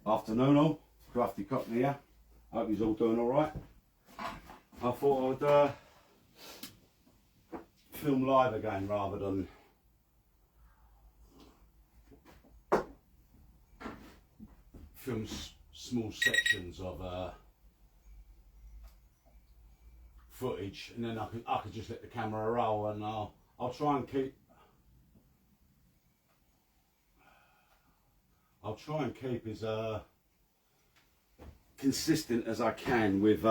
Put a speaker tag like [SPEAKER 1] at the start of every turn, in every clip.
[SPEAKER 1] Afternoon all, Crafty-Cockney here. Hope you're all doing alright. I thought I'd film live again rather than film small sections of footage, and then I could just let the camera roll, and I'll try and keep as consistent as I can with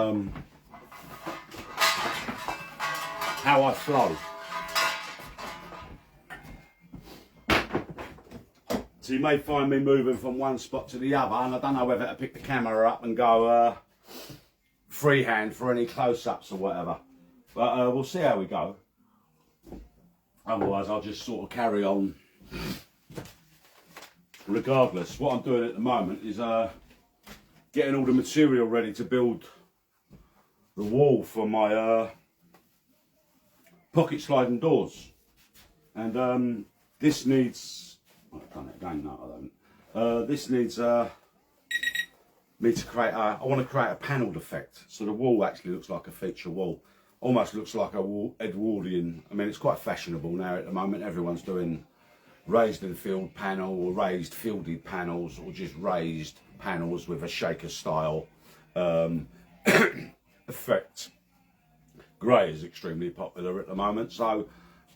[SPEAKER 1] how I flow. So you may find me moving from one spot to the other, and I don't know whether to pick the camera up and go freehand for any close-ups or whatever, but we'll see how we go. Otherwise I'll just sort of carry on regardless. What I'm doing at the moment is getting all the material ready to build the wall for my pocket sliding doors, and this needs, I've done it again, no I don't, this needs me to create I want to create a panelled effect, so the wall actually looks like a feature wall, almost looks like a Edwardian. I mean, it's quite fashionable now at the moment, everyone's doing raised and filled panel or raised fielded panels, or just raised panels with a shaker style effect. Grey is extremely popular at the moment, so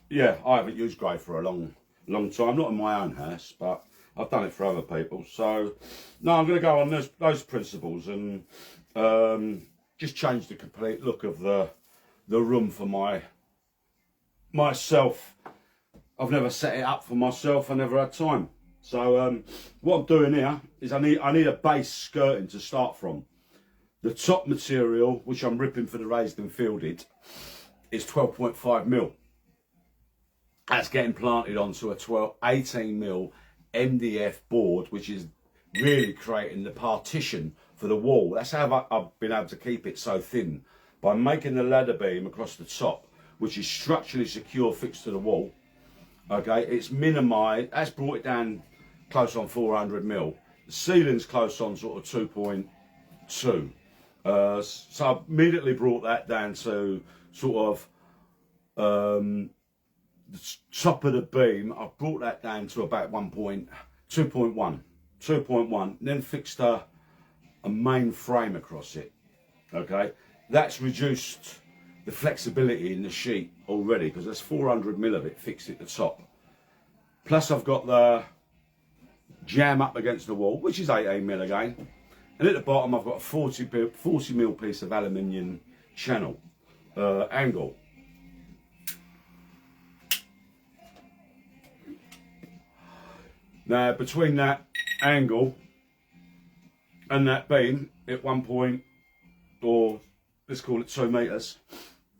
[SPEAKER 1] yeah, I haven't used grey for a long time, not in my own house, but I've done it for other people. So no, I'm going to go on those principles and just change the complete look of the room for myself. I've never set it up for myself, I never had time. So what I'm doing here is I need a base skirting to start from. The top material, which I'm ripping for the raised and fielded, is 12.5mm. That's getting planted onto a 18mm MDF board, which is really creating the partition for the wall. That's how I've been able to keep it so thin, by making the ladder beam across the top, which is structurally secure, fixed to the wall. Okay, it's minimised, that's brought it down close on 400mm. The ceiling's close on sort of 2.2. So I've immediately brought that down to sort of the top of the beam. I've brought that down to about 2.1, then fixed a main frame across it. Okay, that's reduced the flexibility in the sheet already, because there's 400mm of it fixed at the top. Plus I've got the jam up against the wall, which is 18mm again, and at the bottom I've got a 40mm piece of aluminium channel angle. Now between that angle and that beam at 1 point, or let's call it 2 meters,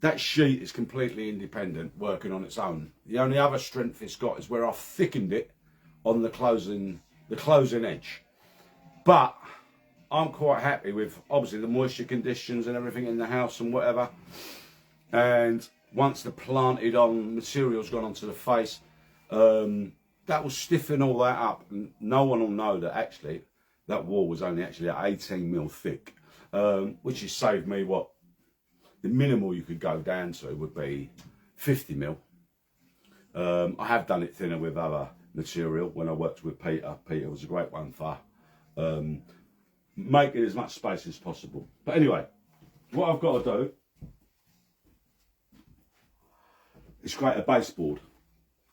[SPEAKER 1] that sheet is completely independent, working on its own. The only other strength it's got is where I've thickened it on the closing edge. But I'm quite happy with, obviously, the moisture conditions and everything in the house and whatever. And once the planted on material's gone onto the face, that will stiffen all that up, and no one will know that actually that wall was only actually 18mm thick, which has saved me what the minimal you could go down to would be 50mm. I have done it thinner with other material when I worked with Peter. Peter was a great one for making as much space as possible. But anyway, what I've got to do is create a baseboard,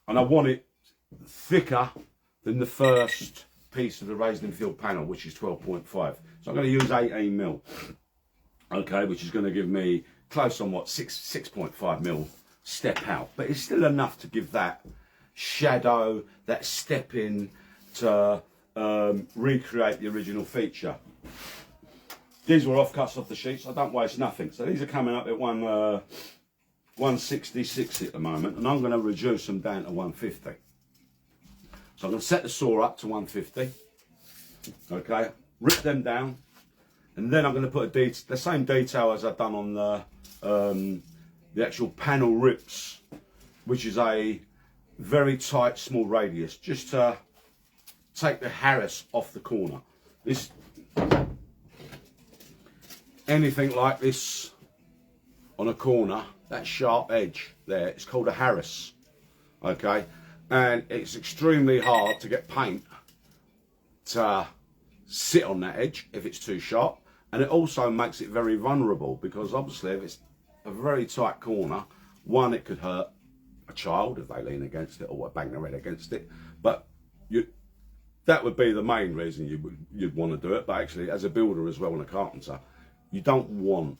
[SPEAKER 1] and I want it thicker than the first piece of the raised and filled panel, which is 12.5. So I'm going to use 18mm, okay, which is going to give me close on what, 6.5mm step out, but it's still enough to give that shadow, that step in to recreate the original feature. These were offcuts off the sheets, I don't waste nothing. So these are coming up at 166 at the moment, and I'm going to reduce them down to 150. So I'm going to set the saw up to 150, okay, rip them down, and then I'm going to put the same detail as I've done on the actual panel rips, which is a very tight small radius, just to take the Harris off the corner. This, anything like this on a corner, that sharp edge there, it's called a Harris, okay? And it's extremely hard to get paint to sit on that edge if it's too sharp. And it also makes it very vulnerable, because obviously if it's a very tight corner, one, it could hurt a child if they lean against it or bang their head against it. But that would be the main reason you'd want to do it. But actually, as a builder as well and a carpenter, you don't want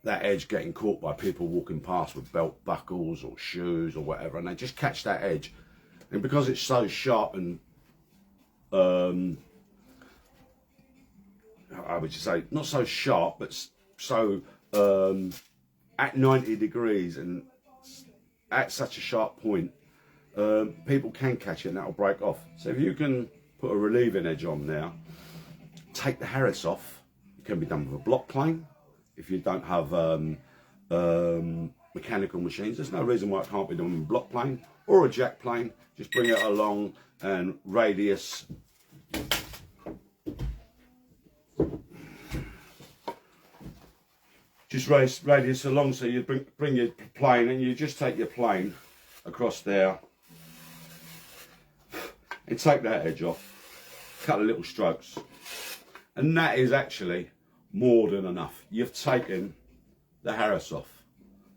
[SPEAKER 1] that edge getting caught by people walking past with belt buckles or shoes or whatever, and they just catch that edge. And because it's so sharp and I would just say not so sharp, but so at 90 degrees and at such a sharp point, people can catch it and that'll break off. So if you can put a relieving edge on now, take the Harris off. It can be done with a block plane. If you don't have mechanical machines, there's no reason why it can't be done with a block plane or a jack plane. Just bring it along and radius. Just raise radius along, so you bring your plane and you just take your plane across there and take that edge off, cut a little strokes, and that is actually more than enough. You've taken the Harris off,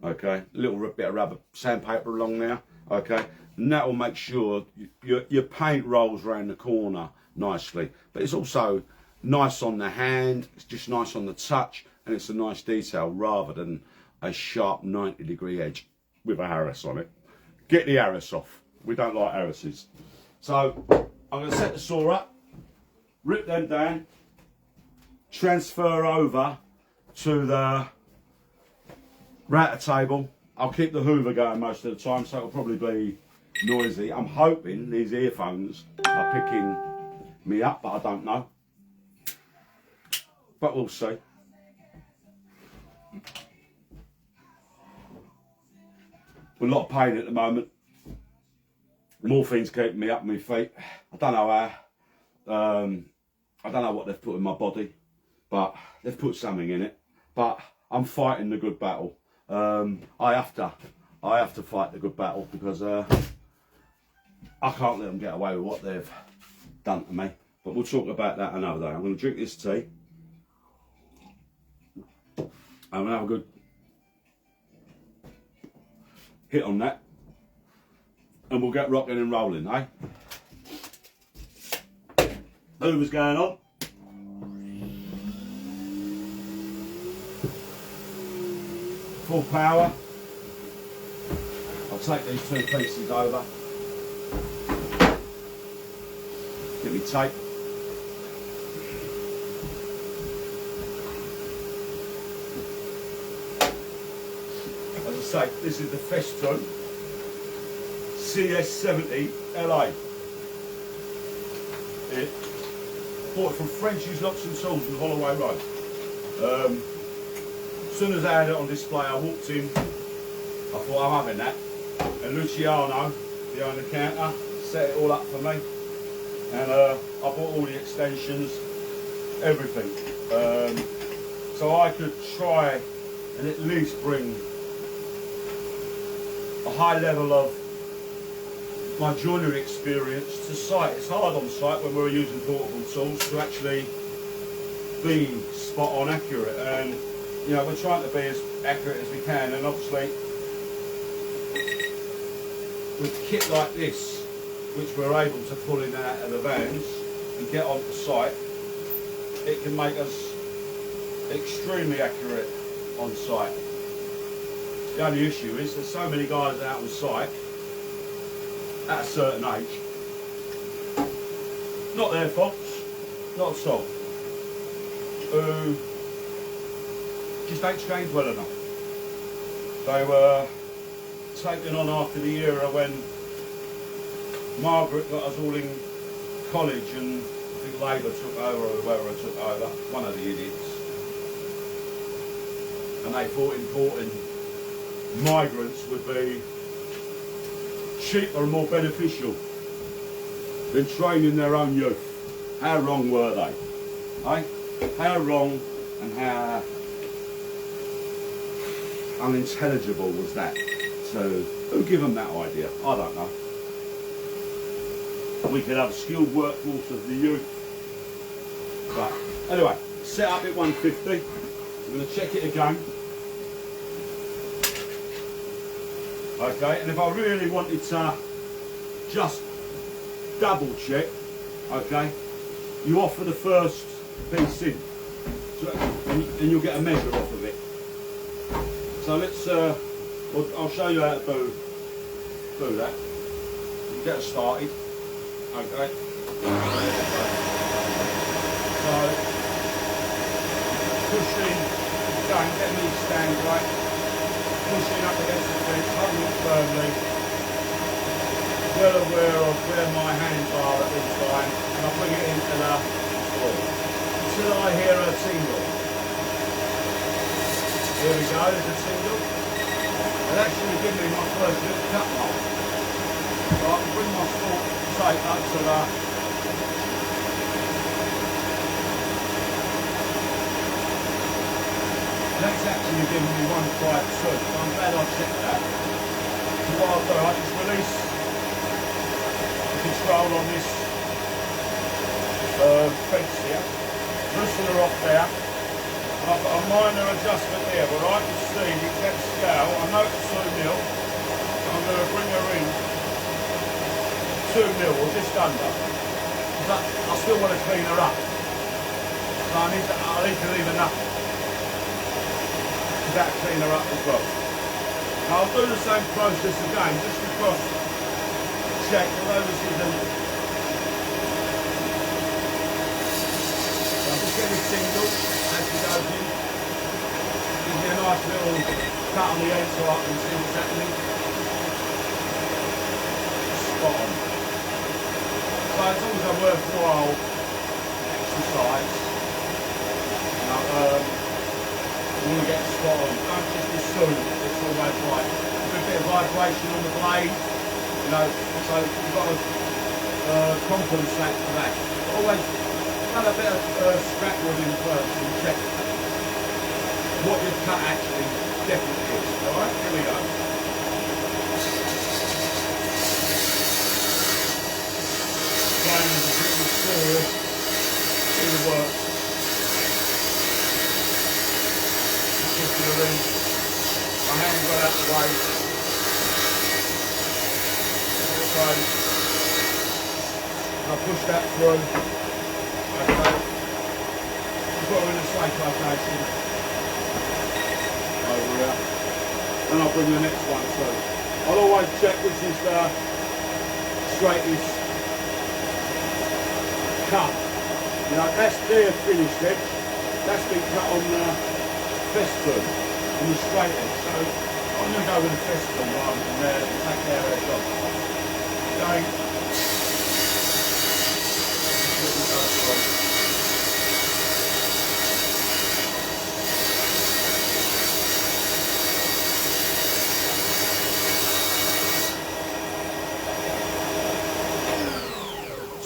[SPEAKER 1] okay? A little bit of rubber sandpaper along there, okay? And that will make sure your paint rolls around the corner nicely, but it's also nice on the hand, it's just nice on the touch, and it's a nice detail rather than a sharp 90-degree edge with a Harris on it. Get the Harris off. We don't like Harrises. So I'm going to set the saw up, rip them down, transfer over to the router table. I'll keep the Hoover going most of the time, so it'll probably be noisy. I'm hoping these earphones are picking me up, but I don't know. But we'll see. A lot of pain at the moment. Morphine's keeping me up on my feet. I don't know how. I don't know what they've put in my body, but they've put something in it. But I'm fighting the good battle. I have to fight the good battle, because I can't let them get away with what they've done to me. But we'll talk about that another day. I'm going to drink this tea. I'm going to have a good hit on that, and we'll get rocking and rolling, eh? Hoover's going on. Full power. I'll take these two pieces over. Get me tape. As I say, this is the Festoon CS70 LA. Bought it from French's Locks and Tools in Holloway Road. As soon as I had it on display, I walked in. I thought, I'm having that. And Luciano, behind the counter, set it all up for me. And I bought all the extensions, everything. So I could try and at least bring a high level of my joinery experience to site. It's hard on site when we're using portable tools to actually be spot on accurate, and you know, we're trying to be as accurate as we can. And obviously with kit like this, which we're able to pull in and out of the vans and get onto site, it can make us extremely accurate on site. The only issue is there's so many guys out on site at a certain age, not their faults, not at all, who just ain't trained well enough. They were taken on after the era when Margaret got us all in college, and I think Labour took over, or whoever took over, one of the idiots, and they thought importing migrants would be cheaper and more beneficial. than training their own youth. How wrong were they? Eh? How wrong and how unintelligible was that? So, who gave them that idea? I don't know. We could have a skilled workforce of the youth. But anyway, set up at 150. I'm going to check it again. Okay, and if I really wanted to just double check, okay, you offer the first piece in, so, and you'll get a measure off of it. So let's, I'll show you how to do that. You get us started, okay. So, pushing, going, getting these stands right, pushing up against the fence, holding it firmly, well aware of where my hands are at this time, and I'll bring it into the floor until I hear a tingle. Here we go, there's a tingle. And that's going to give me my first little cut mark. So I can bring my fork tape up to the that's actually giving me 152, so I'm glad I checked that. So what I'll do, I just release the control on this fence here, loosen her off there, and I've got a minor adjustment here where I can see the exact scale. I know it's 2 mil, so I'm going to bring her in 2 mil or just under. But I still want to clean her up, so I need to leave enough that clean her up as well. Now I'll do the same process again, just to cross check, although this isn't. So I'm just getting a tingle as she goes in. Gives me a nice little cut on the end so I can see what's happening. Spot on. So it's always a worthwhile exercise. You want to get spot on, don't just assume it's always right. There's a bit of vibration on the blade, you know, so you've got to compensate for that. Always run a bit of scrap wood in first and check what your cut actually definitely is. Alright, here we go. Again, there's a bit of material in the work. My hand got out the way. So I'll push that through. Okay. I've got her in a safe location. Over here. And I'll bring the next one through. I'll always check which is the straightest cut. You know, that's their finished edge. That's been cut on the festboard. On the straight edge, so I'm going to go with the festboard rather than there and take care of that shot. Going.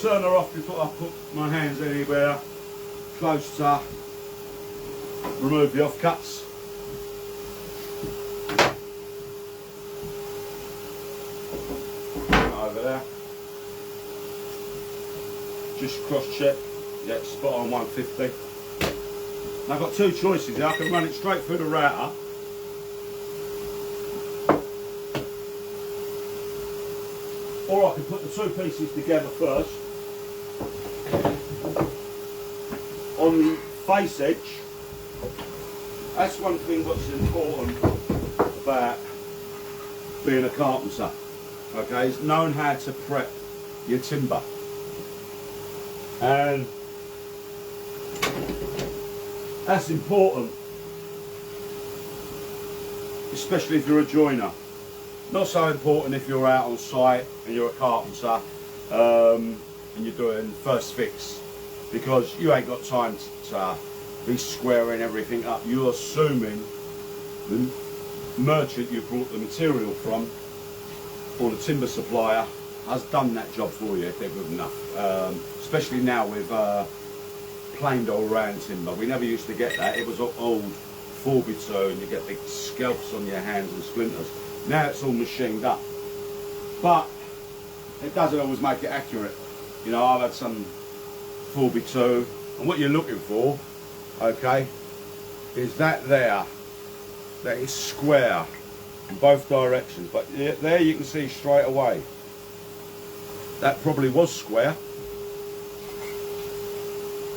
[SPEAKER 1] Turn her off before I put my hands anywhere close to remove the offcuts. Over there. Just cross check. Yeah, spot on 150. Now I've got two choices here. I can run it straight through the router. Or I can put the two pieces together first. On the face edge. That's one thing that's important about being a carpenter. Okay, is knowing how to prep your timber. And that's important, especially if you're a joiner. Not so important if you're out on site and you're a carpenter and you're doing first fix, because you ain't got time to be squaring everything up. You're assuming the merchant you brought the material from, or the timber supplier, has done that job for you if they're good enough. Especially now with plain old round timber. We never used to get that. It was old 4x2 and you get big scalps on your hands and splinters. Now it's all machined up. But it doesn't always make it accurate. You know, I've had some 4x2 and what you're looking for, okay, is that there. That is square in both directions. But there you can see straight away. That probably was square.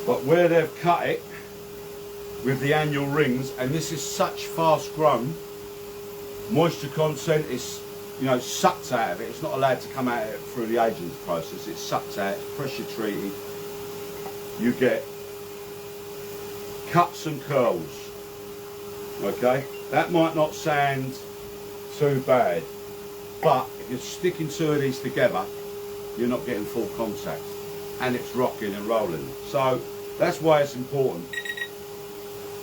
[SPEAKER 1] But where they've cut it with the annual rings, and this is such fast grown, moisture content is, you know, sucked out of it. It's not allowed to come out of it through the aging process. It's sucked out, it's pressure treated. You get cuts and curls. Okay, that might not sound too bad, but if you're sticking two of these together, you're not getting full contact, and it's rocking and rolling. So that's why it's important.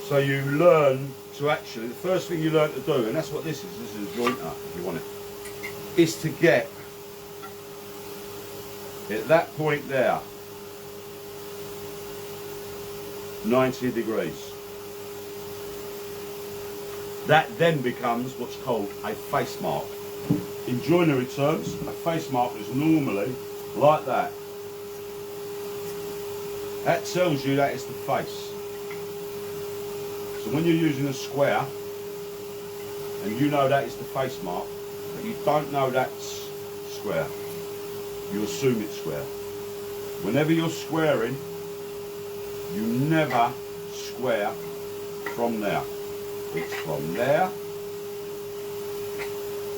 [SPEAKER 1] So you learn to actually, the first thing you learn to do, and that's what this is a jointer if you want it, is to get at that point there 90 degrees. That then becomes what's called a face mark. In joinery terms, a face mark is normally like that. That tells you that is the face. So when you're using a square, and you know that is the face mark, but you don't know that's square, you assume it's square. Whenever you're squaring, you never square from there. It's from there,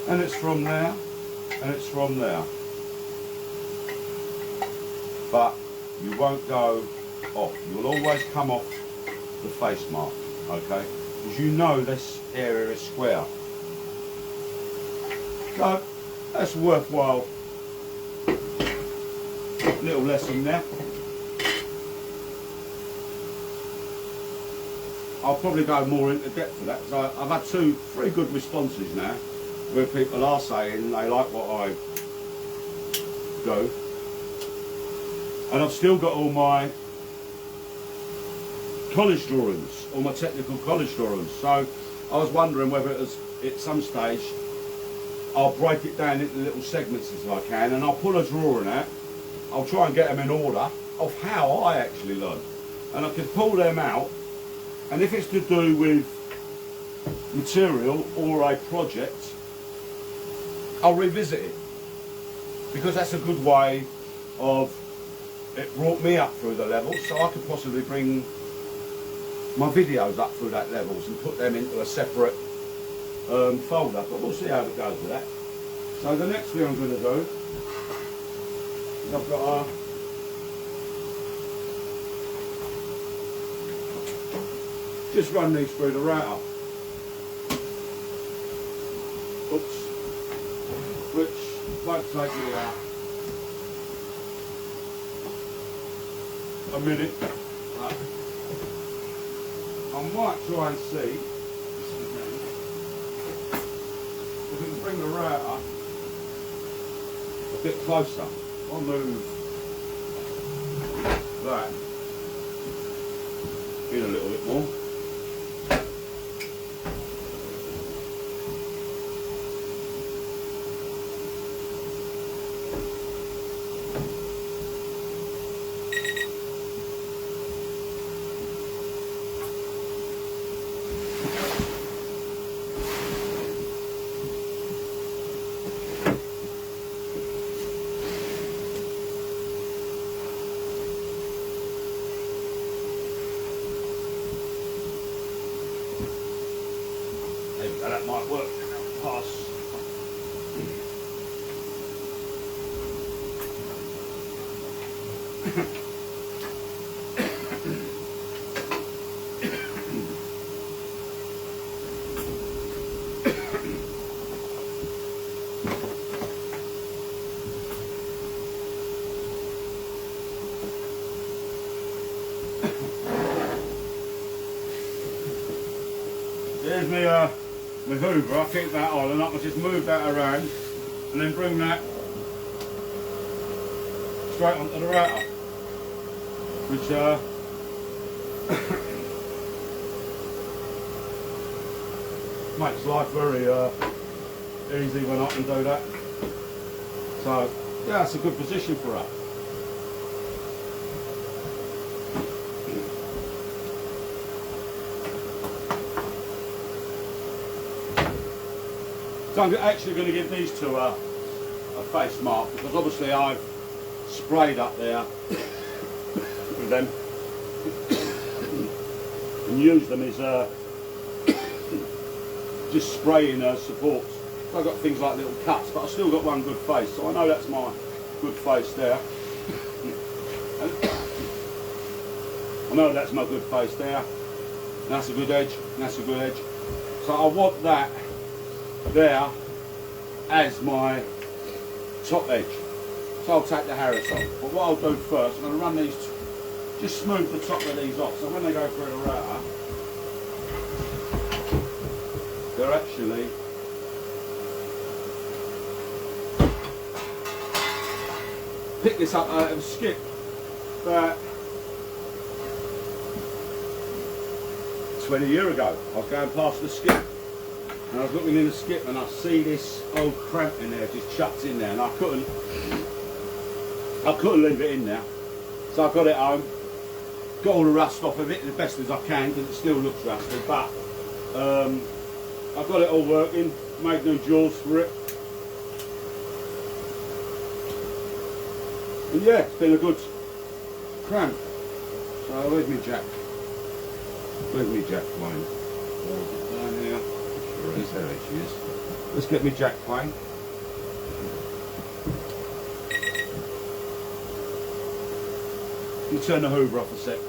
[SPEAKER 1] and it's from there, and it's from there. But you won't go off. You'll always come off the face mark, okay? Because you know this area is square. So that's a worthwhile little lesson there. I'll probably go more into depth for that, because I've had 3 good responses now where people are saying they like what I do, and I've still got all my college drawings, all my technical college drawings. So I was wondering whether it was, at some stage I'll break it down into little segments as I can, and I'll pull a drawing out. I'll try and get them in order of how I actually learn, and I can pull them out. And if it's to do with material or a project, I'll revisit it, because that's a good way of, it brought me up through the levels, so I could possibly bring my videos up through that levels and put them into a separate folder, but we'll see how it goes with that. So the next thing I'm going to do is I've got just run these through the router. Oops. Which won't take me a minute. Right. I might try and see if we can bring the router a bit closer. I'll move that in a little bit more. That might work. Pass. There's my hoover. I'll keep that on, and I can just move that around and then bring that straight onto the router, which makes life very easy when I can do that. So yeah, it's a good position for us. So I'm actually going to give these two a face mark, because obviously I've sprayed up there with them and used them as just spraying supports. So I've got things like little cuts, but I've still got one good face, so I know that's my good face there. I know that's my good face there. That's a good edge, and that's a good edge. So I want that there as my top edge. So I'll take the Harris off. But what I'll do first, I'm going to run these, just smooth the top of these off. So when they go through the router, they're actually pick this up out of a skip. But 20 years ago, I was going past the skip. And I was looking in the skip and I see this old cramp in there, just chucked in there, and I couldn't leave it in there. So I got it home, got all the rust off of it as best as I can, because it still looks rusty, but I've got it all working, made new jaws for it. And yeah, it's been a good cramp. So where's me jack? Where's me jack plane? Down here. There she is. Let's get me jack plane. You turn the hoover off a sec.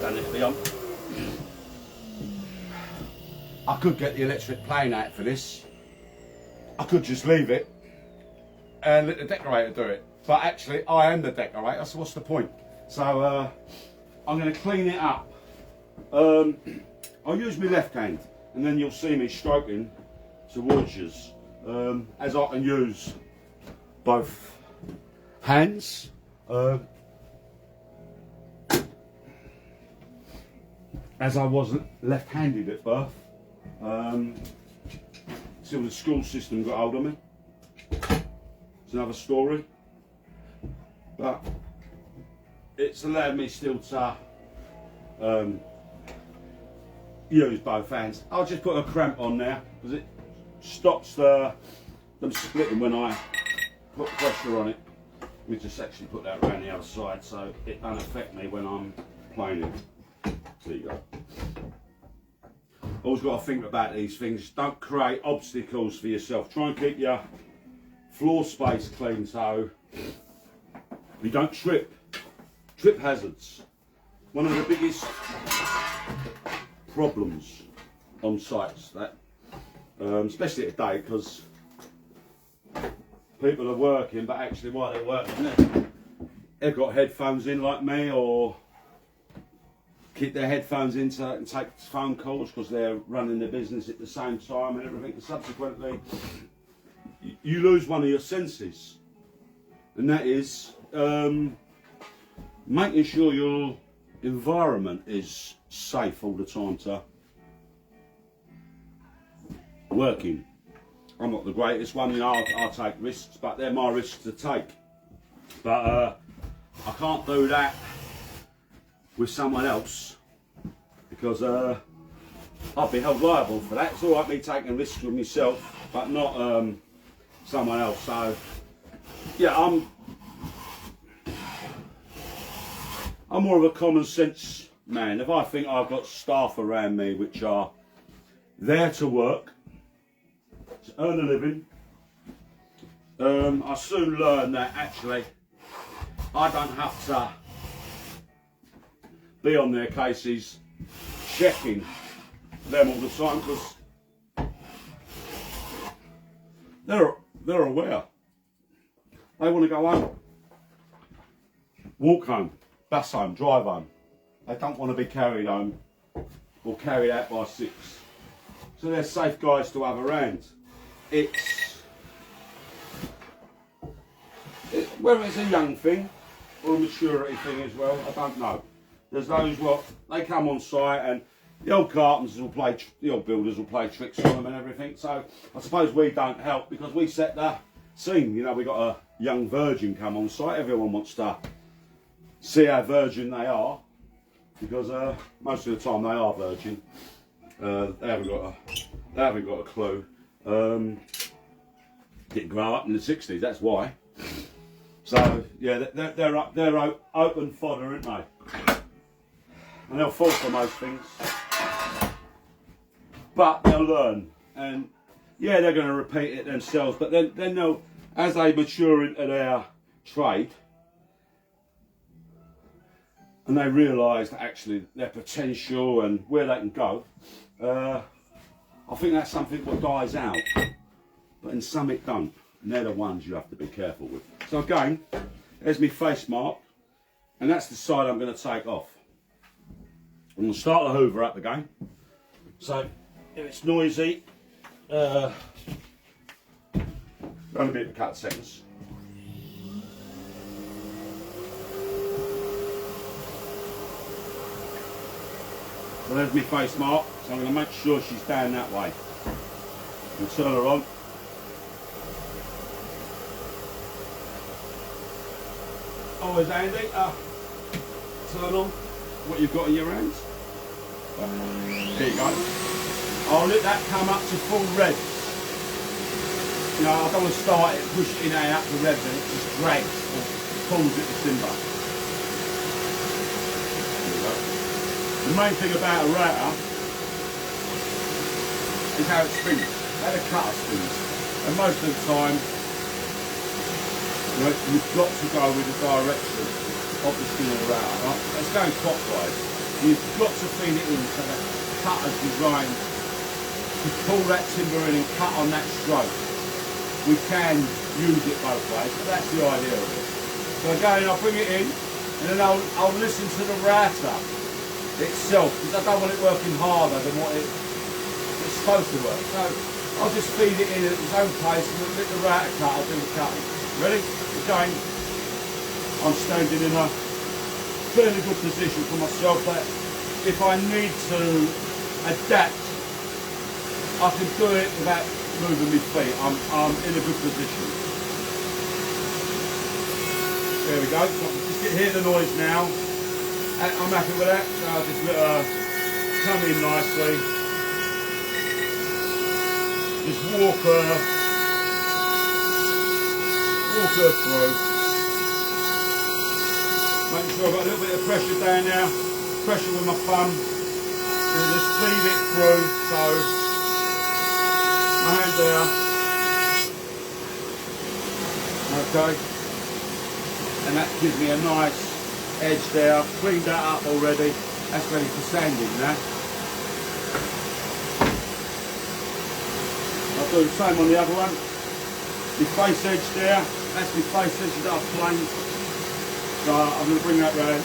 [SPEAKER 1] Done it beyond. I could get the electric plane out for this. I could just leave it and let the decorator do it. But actually, I am the decorator, so what's the point? So I'm going to clean it up. I'll use my left hand, and then you'll see me stroking towards you, as I can use both hands. As I wasn't left-handed at birth, till the school system got hold of me. It's another story, but it's allowed me still to use both hands. I'll just put a cramp on there because it stops them splitting when I put pressure on it. Let me just actually put that around the other side so it doesn't affect me when I'm planing. There you go. Always got to think about these things. Don't create obstacles for yourself. Try and keep your floor space clean so you don't trip. Trip hazards. One of the biggest problems on sites, that especially today, because people are working, but actually while they're working, they've got headphones in like me, or keep their headphones in so they can take phone calls because they're running their business at the same time and everything. And subsequently, you lose one of your senses, and that is making sure your environment is safe all the time to working. I'm not the greatest one, you know, I take risks, but they're my risks to take. But I can't do that with someone else because I'll be held liable for that. It's all right me taking risks with myself, but not someone else. So yeah, I'm more of a common sense man. If I think I've got staff around me which are there to work, to earn a living, I soon learn that actually I don't have to be on their cases checking them all the time, because they're aware. They want to go home, walk home, bus home, drive home. They don't want to be carried home or carried out by six. So they're safe guys to have around. whether it's a young thing or a maturity thing as well, I don't know. There's those what they come on site and the old carpenters will play, the old builders will play tricks on them and everything. So I suppose we don't help because we set the scene. You know, we got a young virgin come on site. Everyone wants to see how virgin they are because most of the time they are virgin. They haven't got a clue. Didn't grow up in the 60s. That's why. So yeah, they're open fodder, aren't they? And they'll fall for most things, but they'll learn. And yeah, they're going to repeat it themselves. But then they'll, as they mature into their trade, and they realise that actually their potential and where they can go, I think that's something that dies out. But in some it don't, and they're the ones you have to be careful with. So again, there's my face mark, and that's the side I'm going to take off. I'm going to start the hoover up again. So if it's noisy, only be a couple of seconds. So there's my face mark, so I'm going to make sure she's down that way. And turn her on. Always handy, turn on what you've got in your hands. There you go. I'll let that come up to full rev. You know, I don't want to start it, push it in and out to rev and it just drags or pulls at the timber. There you go. The main thing about a router is how it spins, how the cutter spins. And most of the time, you know, you've got to go with the direction of the spin of the router. Right? It's going clockwise. You've got to feed it in so the cutter's designed to pull that timber in and cut on that stroke. We can use it both ways, but that's the idea of it. So again, I'll bring it in and then I'll listen to the router itself because I don't want it working harder than what it's supposed to work. So I'll just feed it in at its own pace and let the router cut, I'll do the cutting. Ready? Again, I'm standing in a fairly good position for myself that if I need to adapt, I can do it without moving my feet. I'm in a good position. There we go. So I can just hear the noise now. I'm happy with that. So I'll just let her come in nicely. Just walk her through. Making sure I've got a little bit of pressure down now, pressure with my thumb, and just feed it through. So my hand there, okay, and that gives me a nice edge there. I've cleaned that up already. That's ready for sanding now. I'll do the same on the other one. The face edge there, that's the face edge that I've planed. So I'm going to bring that round.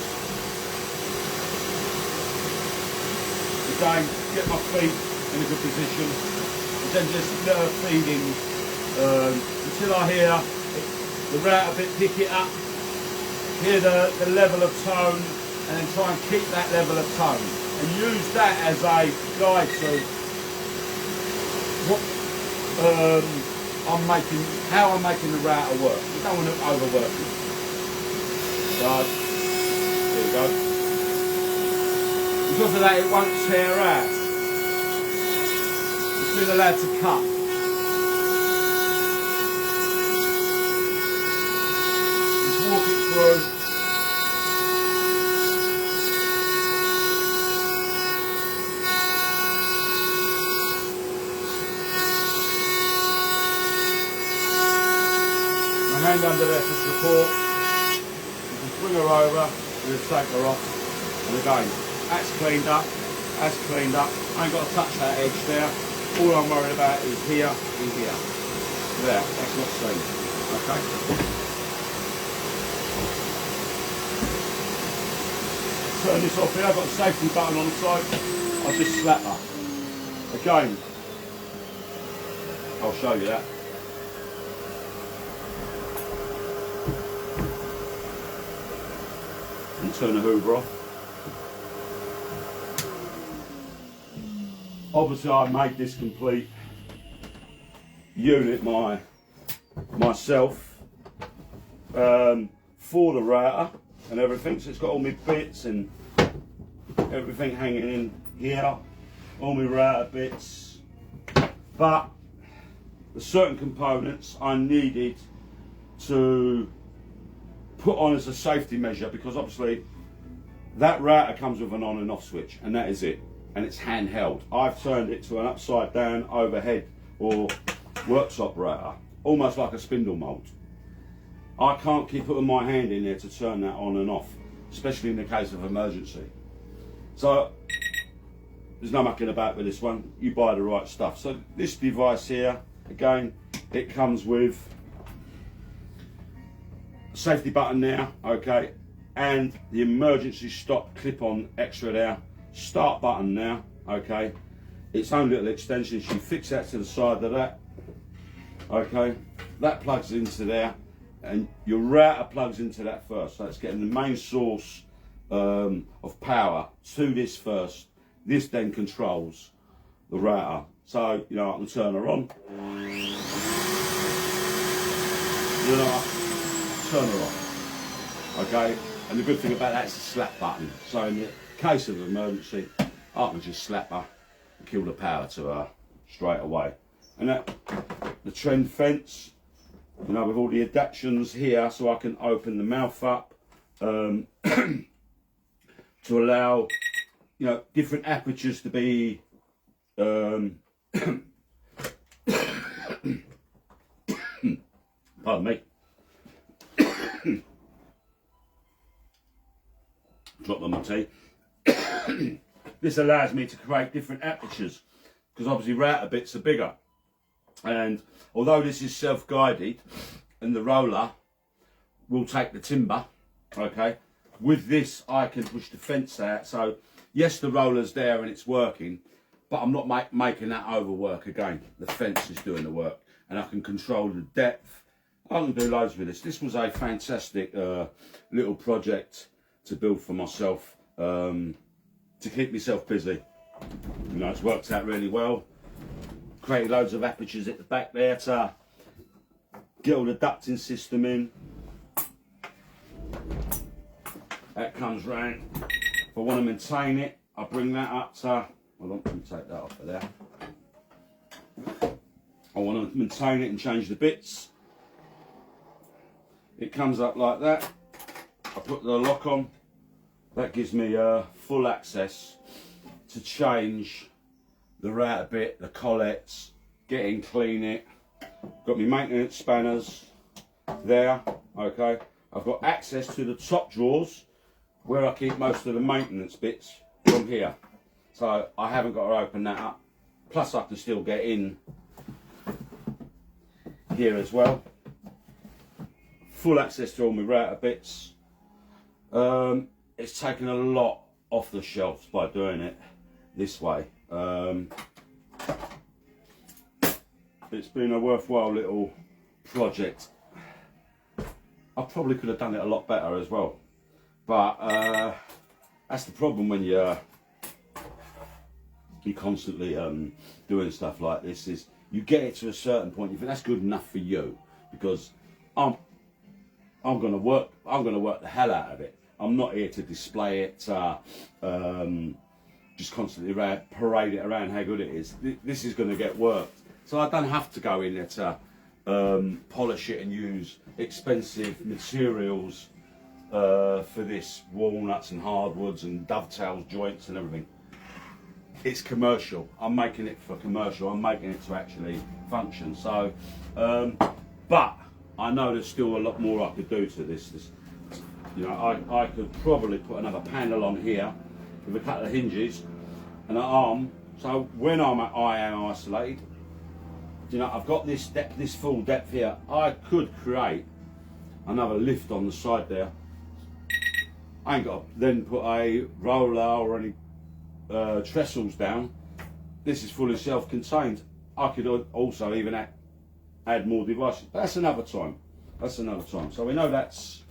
[SPEAKER 1] Again, get my feet in a good position. And then just let her feed in until I hear the router bit pick it up, hear the level of tone, and then try and keep that level of tone. And use that as a guide to what how I'm making the router work. You don't want to overwork it. So, there we go. Because of that, it won't tear out. It's been allowed to cut. Just walk it through. My hand under there for support. Bring her over, and then take her off, and again, that's cleaned up, I ain't got to touch that edge there, all I'm worried about is here and here. There, that's not seen, okay? Turn this off here, I've got a safety button on the side, I'll just slap her. Again, I'll show you that. turn the hoover off. Obviously I made this complete unit myself for the router and everything, so it's got all my bits and everything hanging in here, all my router bits, but the certain components I needed to put on as a safety measure, because obviously that router comes with an on and off switch and that is it, and it's handheld. I've turned it to an upside down overhead or worktop router, almost like a spindle mold. I can't keep putting my hand in there to turn that on and off, especially in the case of emergency. So there's no mucking about with this one, you buy the right stuff. So this device here, again, it comes with a safety button there, okay, and the emergency stop clip-on extra there, start button now, okay, its own little extension. You fix that to the side of that, okay, that plugs into there, and your router plugs into that first, so it's getting the main source of power to this first. This then controls the router, so you know I can turn her on, you know, I can turn her off, okay. And the good thing about that is the slap button, so in the case of emergency I can just slap her and kill the power to her straight away. And that, the trend fence, you know, with all the adaptions here, so I can open the mouth up to allow, you know, different apertures to be pardon me, drop on my tea. This allows me to create different apertures, because obviously router bits are bigger, and although this is self-guided and the roller will take the timber, okay, with this I can push the fence out. So yes, the roller's there and it's working, but I'm not making that overwork again. The fence is doing the work, and I can control the depth. I can do loads with this. This was a fantastic little project to build for myself, to keep myself busy. You know, it's worked out really well. Created loads of apertures at the back there to get all the ducting system in. That comes round. If I want to maintain it, I bring that up to, hold on, let me take that off of there. I want to maintain it and change the bits. It comes up like that. I put the lock on. That gives me full access to change the router bit, the collets, get in, clean it. Got my maintenance spanners there, okay. I've got access to the top drawers where I keep most of the maintenance bits from here. So I haven't got to open that up. Plus I can still get in here as well. Full access to all my router bits. It's taken a lot off the shelves by doing it this way. It's been a worthwhile little project. I probably could have done it a lot better as well, but that's the problem when you're constantly doing stuff like this, is you get it to a certain point, you think that's good enough for you, because I'm going to work the hell out of it. I'm not here to display it, just constantly parade it around how good it is. This is going to get worked. So I don't have to go in there to polish it and use expensive materials for this, walnuts and hardwoods and dovetails, joints and everything. It's commercial. I'm making it for commercial. I'm making it to actually function. So, but I know there's still a lot more I could do to this. You know, I could probably put another panel on here with a couple of hinges and an arm. So when I am isolated, you know, I've got this depth, this full depth here. I could create another lift on the side there. I ain't got to then put a roller or any trestles down. This is fully self-contained. I could also even add more devices, but that's another time. That's another time. So we know that's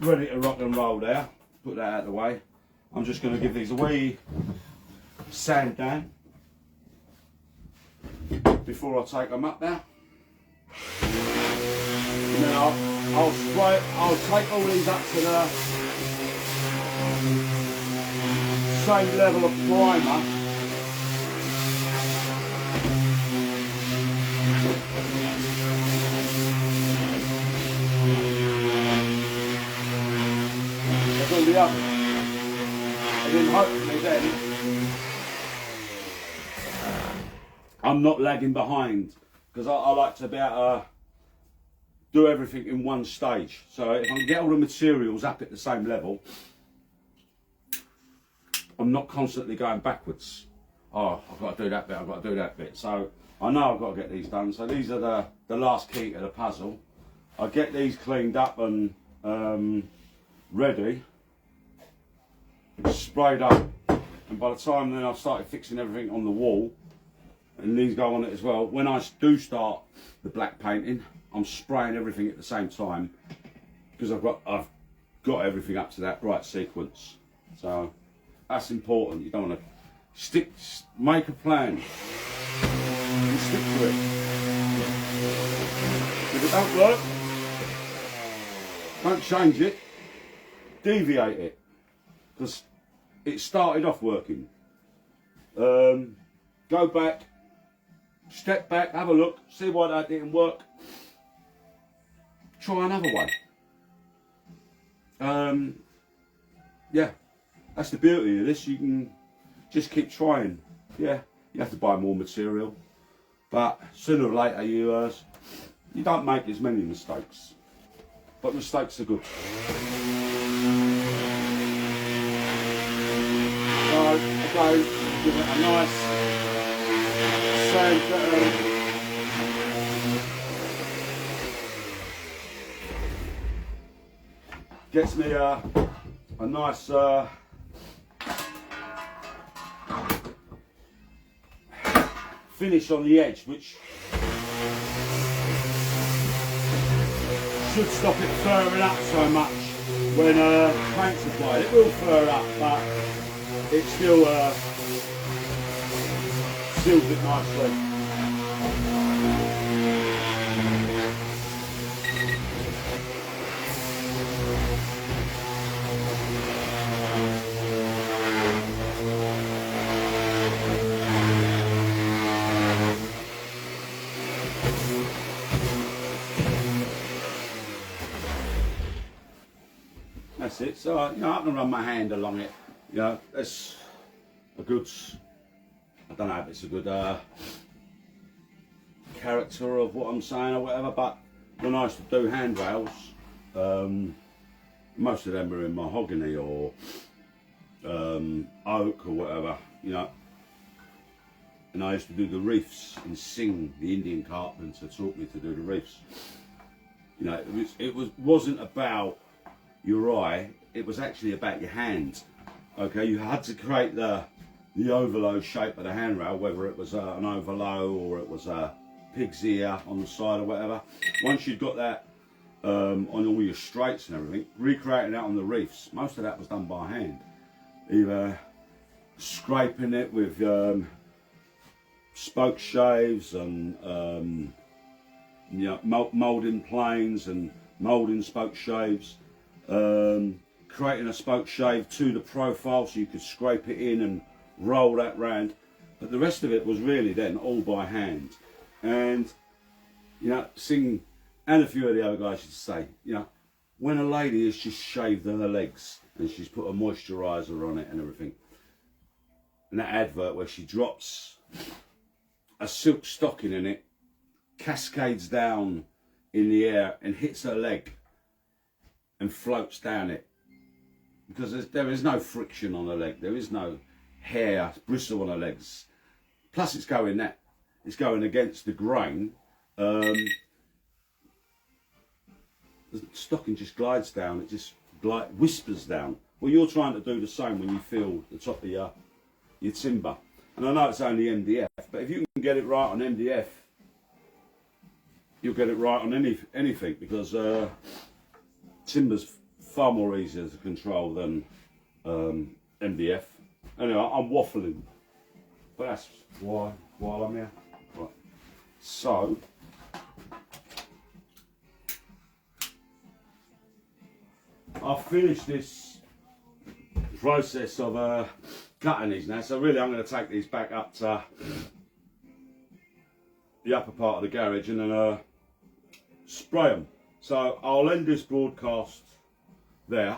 [SPEAKER 1] ready to rock and roll there. Put that out of the way. I'm just going to give these a wee sand down before I take them up now. And then I'll take all these up to the same level of primer. As all the others. And then hopefully then I'm not lagging behind, because I like to be able to do everything in one stage. So if I can get all the materials up at the same level, I'm not constantly going backwards. Oh, I've got to do that bit, I've got to do that bit. So I know I've got to get these done. So these are the last key to the puzzle. I get these cleaned up and ready, sprayed up, and by the time then I've started fixing everything on the wall, and these go on it as well. When I do start the black painting, I'm spraying everything at the same time, because I've got everything up to that right sequence. So that's important. You don't want to make a plan and stick to it. If it don't work, don't change it, deviate it, because it started off working. Go back, step back, have a look, see why that didn't work, try another way. Yeah, that's the beauty of this. You can just keep trying. Yeah, you have to buy more material, but sooner or later you don't make as many mistakes, but mistakes are good. So again, give it a nice sand pattern. Gets me a nice finish on the edge, which should stop it furring up so much when paint's applied. It will fur up, but it still seals it nicely. That's it. So you know, I can run my hand along it. You know, that's a good, I don't know if it's a good character of what I'm saying or whatever, but when I used to do handrails, most of them were in mahogany or oak or whatever, you know. And I used to do the reefs and sing the Indian carpenter taught me to do the reefs. You know, it wasn't about your eye, it was actually about your hand. Okay, you had to create the overlow shape of the handrail, whether it was an overlow or it was a pig's ear on the side or whatever. Once you'd got that on all your straights and everything, recreating that on the reefs, most of that was done by hand. Either scraping it with spoke shaves and you know, moulding planes and moulding spoke shaves. Creating a spoke shave to the profile so you could scrape it in and roll that round, but the rest of it was really then all by hand. And you know, Singh and a few of the other guys used to say, you know, when a lady has just shaved her legs and she's put a moisturiser on it and everything, and that advert where she drops a silk stocking in it, cascades down in the air and hits her leg and floats down it, because there is no friction on the leg, there is no hair bristle on the legs, plus it's going against the grain. The stocking just glides down, it just whispers down. Well, you're trying to do the same when you feel the top of your timber. And I know it's only MDF, but if you can get it right on MDF, you'll get it right on anything, because timber's far more easier to control than MDF. Anyway, I'm waffling, but that's why while I'm here. Right. So I've finished this process of cutting these now, so really I'm going to take these back up to the upper part of the garage and then spray them. So I'll end this broadcast there.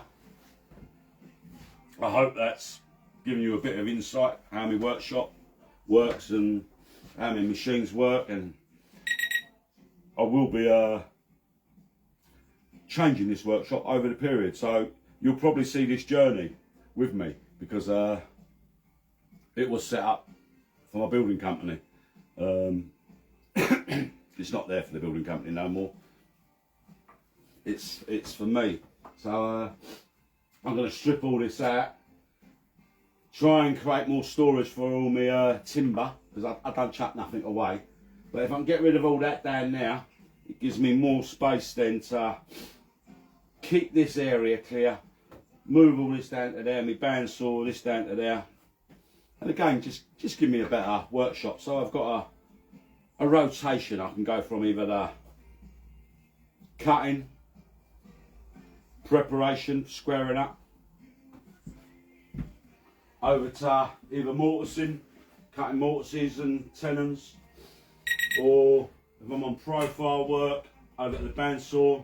[SPEAKER 1] I hope that's giving you a bit of insight how my workshop works and how my machines work, and I will be changing this workshop over the period, so you'll probably see this journey with me, because it was set up for my building company. It's not there for the building company no more. It's for me. So I'm going to strip all this out, try and create more storage for all my timber, because I don't chuck nothing away. But if I can get rid of all that down there, it gives me more space then to keep this area clear, move all this down to there, my bandsaw, this down to there. And again, just give me a better workshop. So I've got a rotation. I can go from either the cutting, preparation, squaring up, over to either mortising, cutting mortises and tenons, or if I'm on profile work, over to the bandsaw,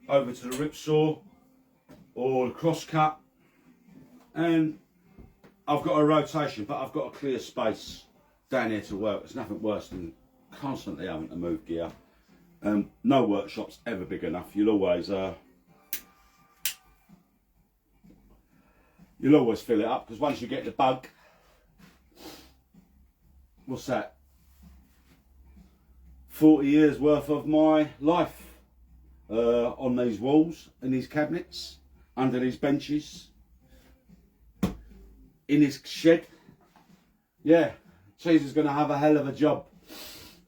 [SPEAKER 1] over to the rip saw, or the cross cut. And I've got a rotation, but I've got a clear space down here to work. There's nothing worse than constantly having to move gear. No workshop's ever big enough. You'll always fill it up, because once you get the bug, what's that? 40 years worth of my life on these walls, in these cabinets, under these benches, in this shed. Yeah, Cheese is going to have a hell of a job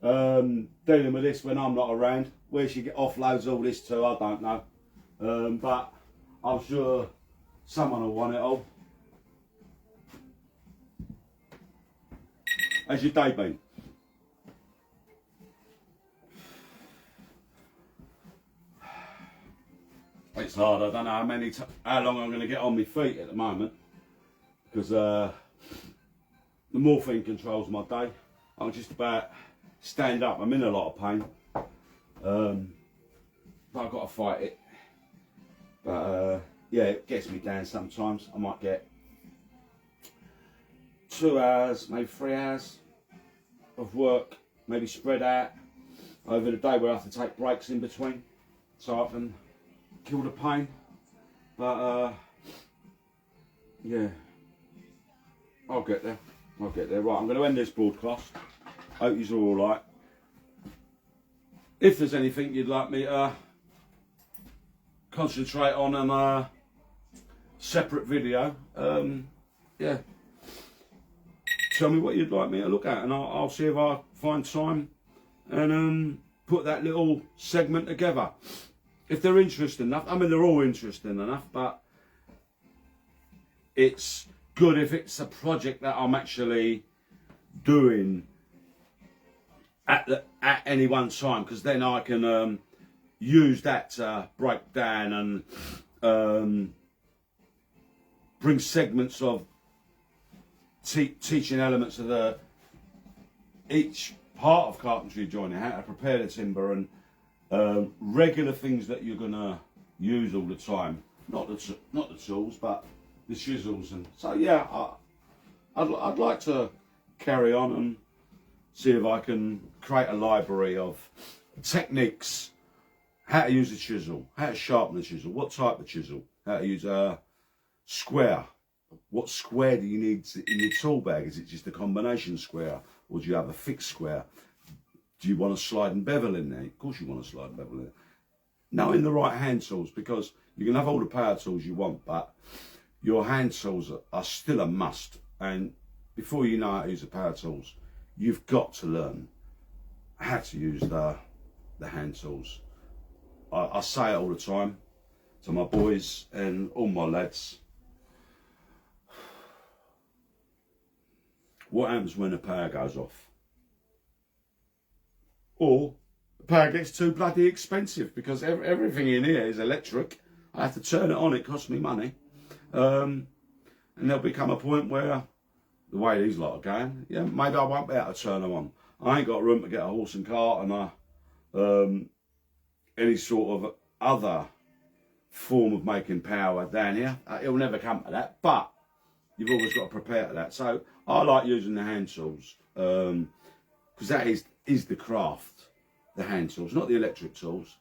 [SPEAKER 1] dealing with this when I'm not around. Where she offloads all this to, I don't know. But I'm sure someone will want it all. How's your day been? It's hard. I don't know how long I'm going to get on my feet at the moment, because the morphine controls my day. I'm just about stand up. I'm in a lot of pain, but I've got to fight it. But yeah, it gets me down sometimes. I might get 2 hours, maybe 3 hours of work, maybe spread out over the day, where I have to take breaks in between so I can kill the pain. But yeah, I'll get there. I'll get there. Right, I'm going to end this broadcast. Hope you're all right. If there's anything you'd like me to concentrate on a separate video, yeah, tell me what you'd like me to look at, and I'll see if I find time and put that little segment together. If they're interesting enough. I mean, they're all interesting enough, but it's good if it's a project that I'm actually doing at any one time, because then I can use that to break down and bring segments of teaching elements of each part of carpentry joining, how to prepare the timber, and regular things that you're gonna use all the time. Not the tools, but the chisels. And so yeah, I'd like to carry on and see if I can create a library of techniques, how to use a chisel, how to sharpen the chisel, what type of chisel, how to use a square. What square do you need in your tool bag? Is it just a combination square, or do you have a fixed square? Do you want a slide and bevel in there? Of course you want a slide and bevel in there. Knowing the right hand tools, because you can have all the power tools you want, but your hand tools are still a must. And before you know how to use the power tools, you've got to learn how to use the hand tools. I say it all the time. to my boys and all my lads. What happens when the power goes off? Or the power gets too bloody expensive, because everything in here is electric. I have to turn it on, it costs me money. And there'll become a point where, the way these lot are going, yeah, maybe I won't be able to turn them on. I ain't got room to get a horse and cart and any sort of other form of making power down here. It'll never come to that, but you've always got to prepare for that. So I like using the hand tools, because that is the craft, the hand tools, not the electric tools.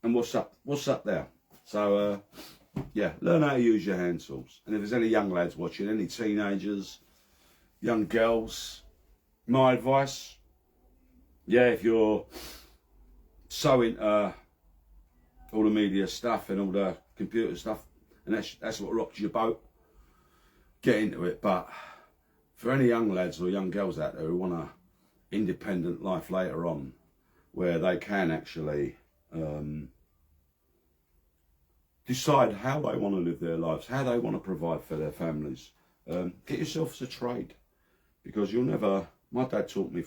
[SPEAKER 1] And what's up there? So yeah, learn how to use your hand tools. And if there's any young lads watching, any teenagers, young girls, my advice, yeah, if you're so into all the media stuff and all the computer stuff, and that's what rocks your boat, get into it. But for any young lads or young girls out there who want an independent life later on, where they can actually decide how they want to live their lives, how they want to provide for their families, get yourself a trade, because you'll never. My dad taught me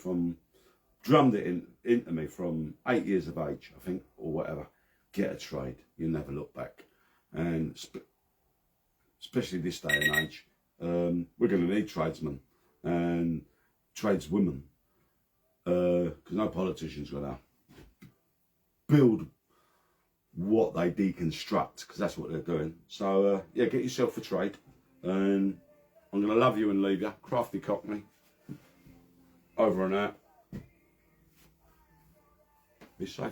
[SPEAKER 1] drummed it into me from 8 years of age, I think, or whatever. Get a trade. You'll never look back. And especially this day and age, we're going to need tradesmen and tradeswomen, because no politician's going to build what they deconstruct, because that's what they're doing. So yeah, get yourself a trade, and I'm going to love you and leave you. Crafty-Cockney, over and out. Be safe.